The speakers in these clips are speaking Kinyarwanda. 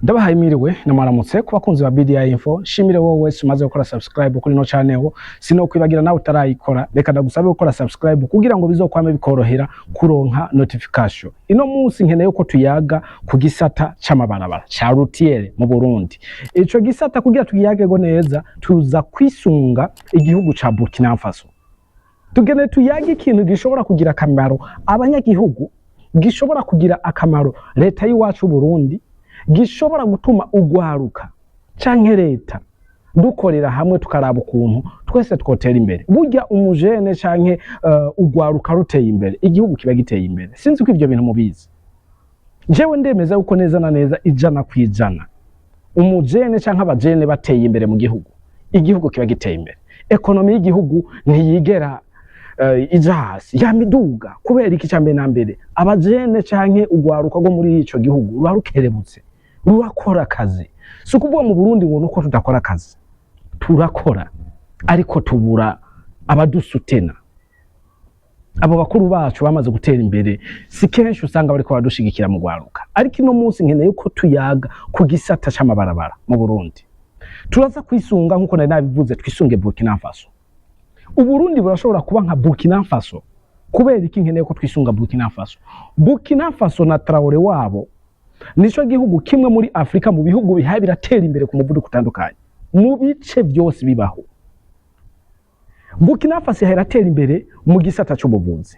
Ndabahaye mwiriwe namaramutse ku bakunzi ba BDI Info. Shimire wowe wese umaze gukora subscribe kuri no channel. Sino kwibagira nawe utarayikora, reka ndagusabe gukora subscribe kugira ngo bizokwame bikorohera kuronka notification. Ino munsi nkeneye ko tuyaga ku gisata c'amabarabara ca routier mu Burundi. Ico gisata kugira tuyagego neza tuza kwisunga igihugu ca Burkina Faso. Tugene tuyage ikintu gishobora kugira akamaro abanyagihugu, gishobora kugira akamaro leta y'iwacu Burundi, gishobora gutuma ugwaruka canke leta dukorera hamwe tukaraba ukuntu twese twotera imbere. Burya umujene canke ugwaruka ruteye imbere, igihugu kiba giteye imbere. Sinzi ko ivyo bintu mubizi. Jewe ndemeza uko neza na neza ijana kwijana umujene canke abajene bateye imbere mu gihugu, igihugu kiba giteye imbere. Ekonomi y'igihugu ntiyigera ija hasi yamiduga kubera iki cyambe na mbere abajene canke ugwaruka go muri ico gihugu rukerebutse rurakora akazi. Sukuvuga mu Burundi ngo nuko tudakora akazi, turakora ariko tubura abadusutena. Abo bakuru bacu bamaze gutera imbere si kenshi usanga bariko badushigikira mu gwaruka. Ariko ino munsi nkeneye ko tuyaga ku gisata c'amabarabara mu Burundi. Turaza kwisunga nkuko nari nabivuze, twisunge Burkina Faso. Uburundi burashobora kuba nka Burkina Faso kubera iki nkeneye ko twisunga Burkina Faso. Burkina Faso na Traoré wabo nico gihugu kimwe muri Afrika mu bihugu bihaye biratera imbere ku muvuduko utandukanye mu bice byose bibaho. Burkina Faso iratera imbere mu gisata c'ubuvuzi,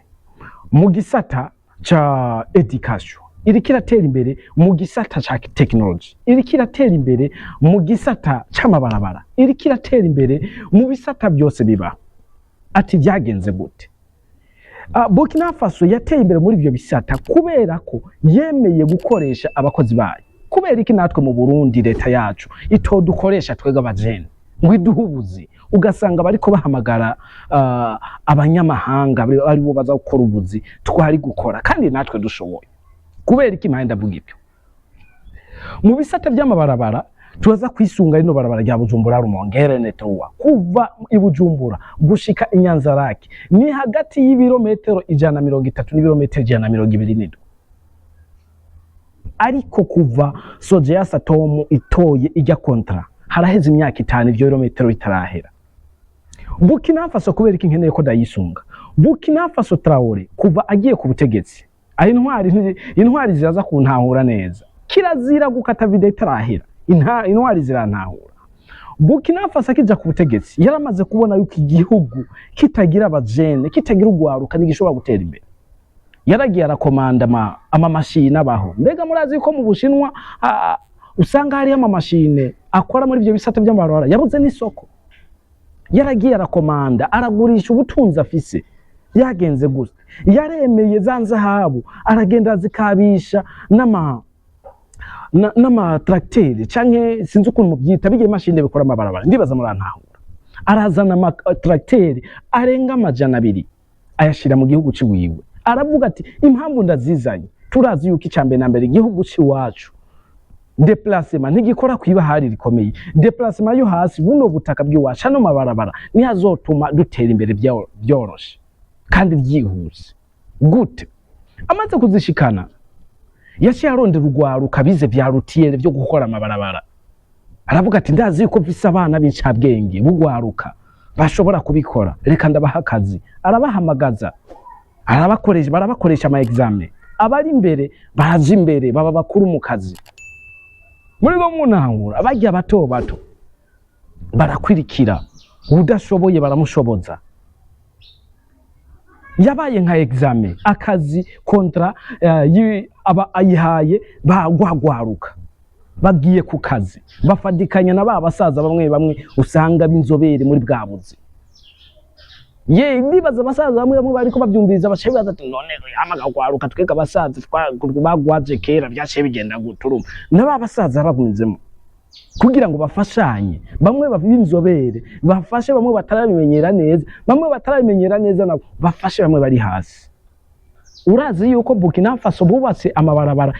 mu gisata ca education, iratera imbere mu gisata ca technology, iratera imbere mu gisata c'amabarabara, iratera imbere mu bisata byose bibaho. Ati byagenze gute? Burkina Faso yateye imbere muri ivyo bisata kubera ko yemeye gukoresha abakozi bayo. Kubera iki natwe mu Burundi leta yacu itodukoresha twega abajene ngo iduhubuzi, ugasanga bariko bahamagara abanyamahanga ari bo baza gukora ubuzi twari gukora kandi natwe dushoboye. Kubera iki mpanda vuga ibyo? Mu bisata by'amabarabara tuza kwisunga ino barabara rya Bujumbura Rumonge RN3 kuva ibujumbura gushika inyanzarake ni hagati y'ibirometero 130 n'ibirometero 127. Ariko kuva Sojeya Satomu itoye ijya kontra haraheze imyaka 5 ivyo birometero bitarahera. Burkina Faso kubera iki nkeneye ko dayisunga? Burkina Faso Traoré kuva agiye ku butegetsi ari intwari ziraza kuntahura neza, kirazira gukata video itarahera. Intwari zirantahura. Burkina Faso akija ku butegetsi yaramaze kubona yuko igihugu kitagira abajene, kitagira ugwaruka nigishobora gutera imbere. Yaragiye arakomanda amamashine abaho. Mbega murazi ko mu Bushinwa usanga hari amamashine akora muri ivyo bisata by'amabarabara yabuze n'isoko. Yaragiye arakomanda aragurisha ubutunzi afise. Yagenze gusa yaremeye zanzahabu aragenda zikabisha nama tracteur canke sinzi ukuntu mubyita bigiye mashine bikora amabarabara. Ndibaza murantahura. Arazana ama tracteur arenga 200 ayashira mu gihugu ciwiwe. Aravuga ati impamvu ndazizanye turazi yuko icambe na mbere igihugu ciwacu déplacement ntigikora kwiba hari rikomeye. Déplacement yo hasi buno butaka bw'iwacu no mabarabara ni hazotuma dutera imbere byoroshe kandi byihuse. Gute? Amaze kuzishikana yaci yarondera ugwaruka bize vya routier byo gukora amabarabara. Aravuga ati ndazi yuko visa abana b'incabwenge bugwaruka bashobora kubikora, reka ndabaha akazi. Arabahamagaza, barabakoresha ama examen, abari imbere baje imbere baba bakuru mu kazi. Muri go munahura abajya bato barakwirikira, udashoboye baramushoboza. Yabaye nka examen, akazi kontra aba ayihaye bagwagwaruka bagiye ku kazi bafadikanya na basaza bamwe usanga binzobere muri bwabuzi. Ndibaza abasaza bamwe bariko bavyumviriza bashebaza ati none hamagagwaruka twega abasaza bagwaje kera byashe bigenda guturuma naba abasaza babunzemo kugira ngo bafashanye, bamwe bavinzobere bafashe bamwe batarabimenyera neza, bamwe batarabimenyera neza nabo bafashe bamwe bari hasi. Urazi yuko Burkina Faso bubatse amabarabara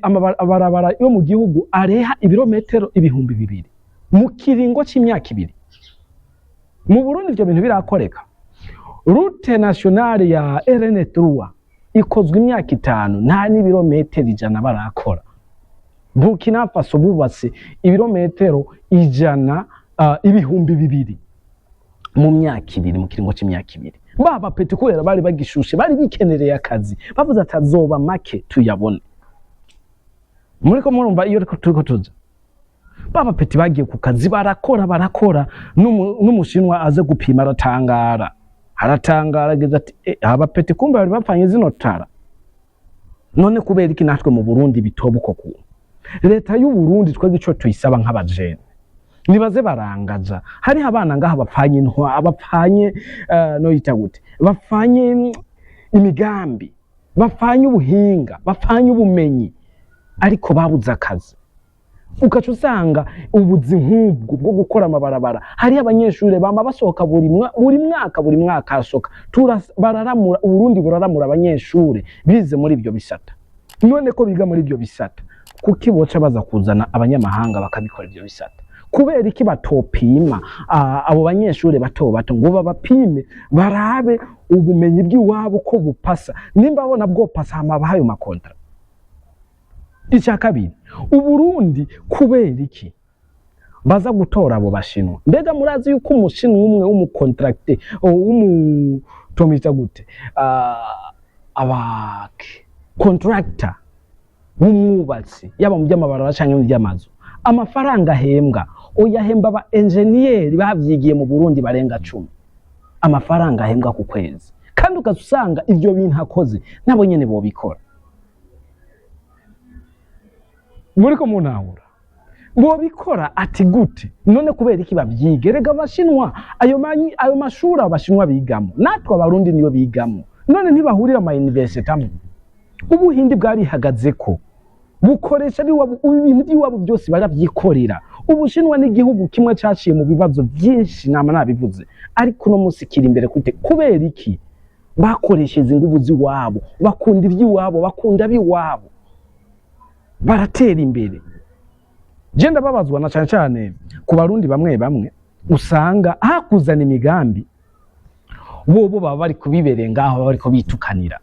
amabarabara yo mu gihugu areha ibirometero 2000 mu kiringo c'imyaka 2. Mu Burundi ivyo bintu birakoreka. Route nationale ya RN3 ikozwe imyaka 5 nta n'ibirometero 100 barakora. Burkina Faso bubatse ibirometero ijana ibihumbi 200 mu myaka 2 mu kiringo c'imyaka 2. Baba peti kubera bari bagishushe bari bikenereye akazi bavuze atazoba make tuyabone. Muriko murumva iyo turiko tuza baba peti bagiye ku kazi barakora n'umushinwa aze gupima aratangara ageze ati aba peti kumbe bari bapfanye zino tara. None kubera iki natwe mu Burundi bitobuko ku leta y'u Burundi twege ico tuyisaba nk'abajene nibaze barangaza hari abana ngaha bapfanye intwa abapfanye no yita gute bapfanye imigambi bapfanye ubuhinga bapfanye ubumenyi ariko babuza akazi. Ukacu usanga ubuzi nk'ubwo bwo gukora amabarabara hari abanyeshuri bama basohoka buri mwaka asoka bararamura Uburundi buraramura abanyeshuri bize muri ibyo bisata. None ko biga muri ibyo bisata kuki boca baza kuzana abanyamahanga bakabikora ibyo bisata? Kubera iki batopima abo banyeshuri bato ngo babapime barabe ubumenyi bw'iwabo ko bupasa nimba bona bwo pasa amabahayo makontra. Icya kabiri Uburundi kubera iki baza gutora abo bashinwa? Mbega murazi yuko umushinwa umwe w'umukontracte w'umutomita gute abake contractor w'umwubatsi yaba mu by'amabarabara cyangwa mu by'amazu amafaranga ahembwa oyahemba aba engineer bavyigiye mu Burundi barenga 10 amafaranga ahembwa ku kwezi kandi ukazusanga ivyo bintu akoze nabo nyene bo bikora. Muriko munahura bo bikora ati gute? None kubera iki bavyige? Rega abashinwa ayo mashuri abashinwa bigamo natwe abarundi niyo bigamo. None ntibahurira ama university amwe Ubuhindi bwarihagaze ko bukoresha ibintu by'iwabo byose baravyikorera. Ubushinwa n'igihugu kimwe cyaciye mu bibazo byinshi nama nabivuze ariko no musi kiri imbere kute kubera iki bakoresheje ingufu ziwabo bakunda ivy'iwabo bakunda biwabo baratera imbere. Je ndababazwa na cyane ku barundi bamwe usanga hakuzana imigambi bobo baba bari kubibereye ngaho bari ko bitukanira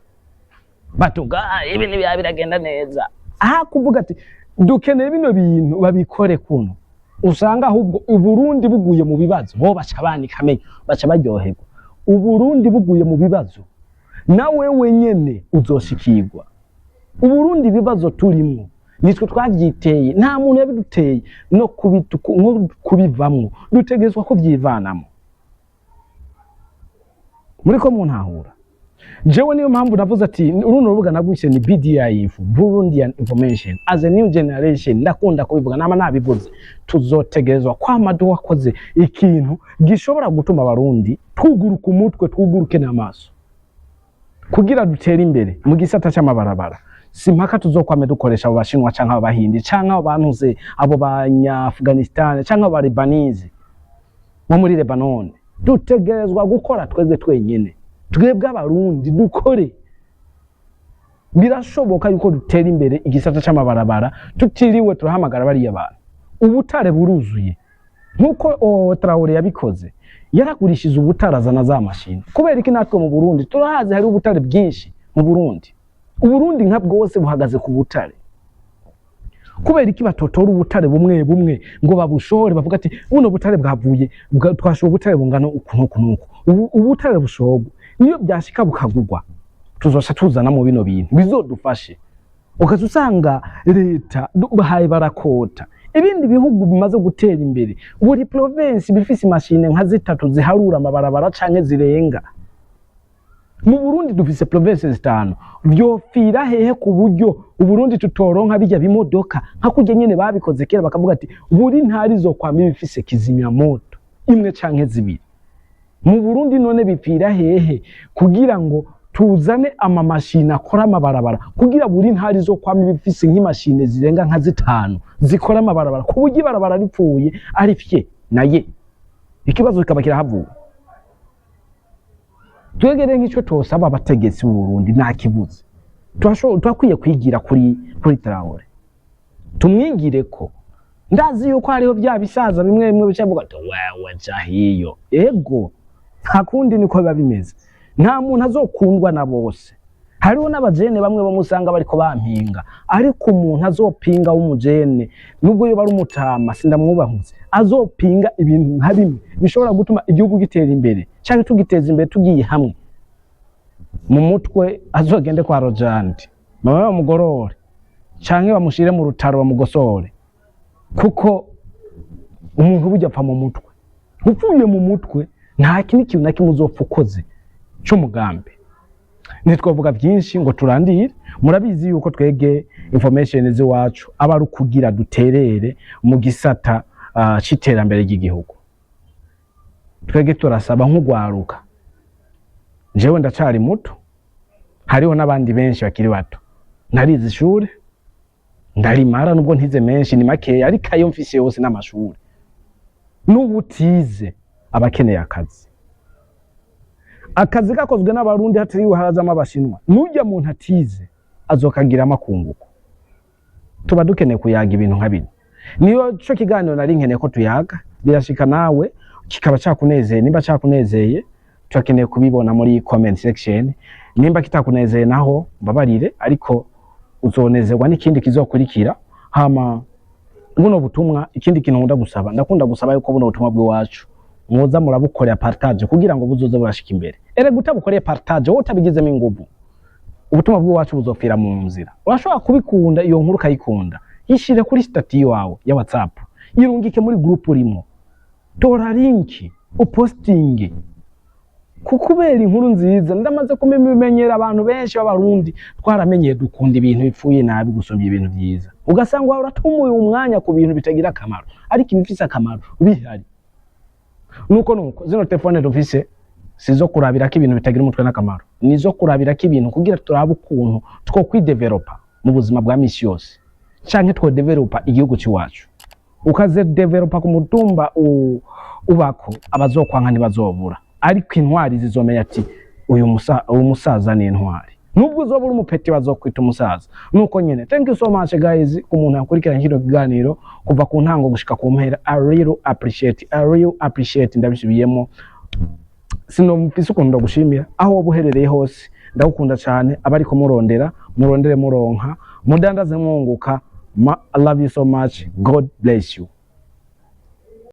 batuga ibintu biragenda neza kuvuga ati dukeneye bino bintu babikore kuno. Usanga ahubwo Uburundi buguye mu bibazo bo baca banikamenye baca baryoherwa. Uburundi buguye mu bibazo nawe wenyene uzoshikirwa. Uburundi bibazo turimo nitwe twavyiteye nta muntu yabiduteye no kubivamwo dutegezwa ko vyivanamo. Muriko muntahura jewe niyo mpamvu navuze ati uruno rubuga nagwishe ni BDI Info Burundian Information as a new generation. Ndakunda kubivuga nama nabivuze tuzotegezwa kwama duwakoze ikintu gishobora gutuma abarundi tuguruka umutwe tuguruke n'amaso kugira dutere imbere mu gisata cy'amabarabara. Simpaka tuzokwame dukoresha abo bashinwa canka abahindi canka abantuze abo banya Afghanistan canka aba Lebanese mo muri Lebanon. Dutegerezwa gukora twebwe twenyene twebwe abarundi dukore. Birashoboka yuko dutera imbere igisata cy'amabarabara tutiriwe turahamagara bari abantu. Ubutare buruzuye nkuko Traore yabikoze yaragurishije ubutarazana za mashini. Kubera iki natwe mu Burundi turahaze hari ubutare bwinshi mu Burundi. Uburundi nka bwose buhagaze ku butare. Kubera iki batotora ubutare bumwe ngo babushore bavuga ati buno butare bwavuye twashoboye ubutare bungana ukuntu ubutare bushogwa niyo byashika bukagurwa tuzosha tuzana mu bino bintu bizodufashe. Ukazusanga leta bahaye barakota ibindi bihugu bimaze gutera imbere buri province bifise machine nka 3 ziharura amabarabara canke zirenga. Mu Burundi dufise provinces 5 vyofira hehe ku buryo Uburundi tutoronka bijya bimodoka nka kujye nyene babikoze kera bakavuga ati buri ntari zo kwama bifise kizimya moto imwe canke zibiri. Mu Burundi none bipfira hehe kugira ngo tuzane ama mashine akora amabarabara kugira buri ntari zo kwama bifise nk'imashine zirenga nka 5 zikora amabarabara ku buryo ibarabara ripfuye ari fye naye ikibazo kikabakira havuye. Twegere nk'icyo tosaba abategetsi mu Burundi nta kibuze. Twakwiye kwigira kuri Traore. Tumwingire ko ndazi yuko hariho bya bisaza bimwe bicavuga ati wewe jahiyo. Ego nta kundi niko biba bimeze. Nta muntu azokundwa na bose. hariho n'abajene bamwe bamusanga bariko bampinga ariko umuntu azopinga w'umujene nubwo yo bari umutama sindamwubahuze azopinga ibintu nka bimwe bishobora gutuma igihugu gitera imbere cyangwa tugiteza imbere tugiye hamwe mu mutwe azogende kwa Rojandi mama bamugorore canke bamushire mu rutaro bamugosore kuko umuntu burya apfa mu mutwe upfuye mu mutwe nta kintu na kimwe uzopfa ukoze cy'umugambi nitwavuga byinshi ngo turandire murabizi yuko twege information ziwacu aba ari kugira duterere mu gisata c'iterambere ry'igihugu twege turasaba nk'ugwaruka jewe ndacari muto hariho n'abandi benshi bakiri bato narize ishure ndarimara nubwo ntize menshi ni make ariko ayo mfise yose n'amashuri n'ubutize abakeneye akazi gakozwe n'abarundi hatiriwe harazamo abashinwa nujya muntu atize azokagira amakunguko tuba dukeneye kuyaga ibintu nka bino niyo cyo kiganiro nari nkeneye ko tuyaga birashika nawe kikaba cyakunezeye nimba cyakunezeye turakeneye kubibona muri comment section nimba kitakunezeye naho mbabarire ariko uzonezerwa n'ikindi kizokurikira hama buno butumwa ikindi kintu ndakunda gusaba yuko buno butumwa bw'iwacu mwoza murabukorera partage kugira ngo buzoze burashika imbere ere gutabukoreye partage wowe utabigizemo ingubu ubutumwa bw'iwacu buzofira mu nzira urashobora kubikunda iyo nkuru kayikunda yishire kuri stati yawe ya WhatsApp yirungike muri group urimo tora link upostinge kukubera inkuru nziza ndamaze kumenyera abantu benshi b'abarundi twaramenyeye dukunda ibintu bipfuye nabi gusomya ibintu byiza ugasanga uratumuye umwanya ku bintu bitagira akamaro ariko ibifise akamaro bihari nuko zino telefone dufise sizo kurabira ko ibintu bitagira umutwe n'akamaro nizo kurabira ko ibintu kugira turabe ukuntu two kwidevelopa mu buzima bwa misi yose canke two developa igihugu ciwacu ukaze developa ku mutumba ubako abazokwanka ntibazobura ariko intwari zizomenya ati uyu musaza ni intwari nubwo uzobura umupeti bazokwita umusaza nuko nyene thank you so much guys ku muntu yakurikirana kino kiganiro kuva ku ntango gushika ku mpera I really appreciate ndabishibiyemo sinomfise ukuntu ndagushimira aho wabuherereye hose ndagukunda cyane abariko murondere muronka mudandaze mwunguka I love you so much God bless you.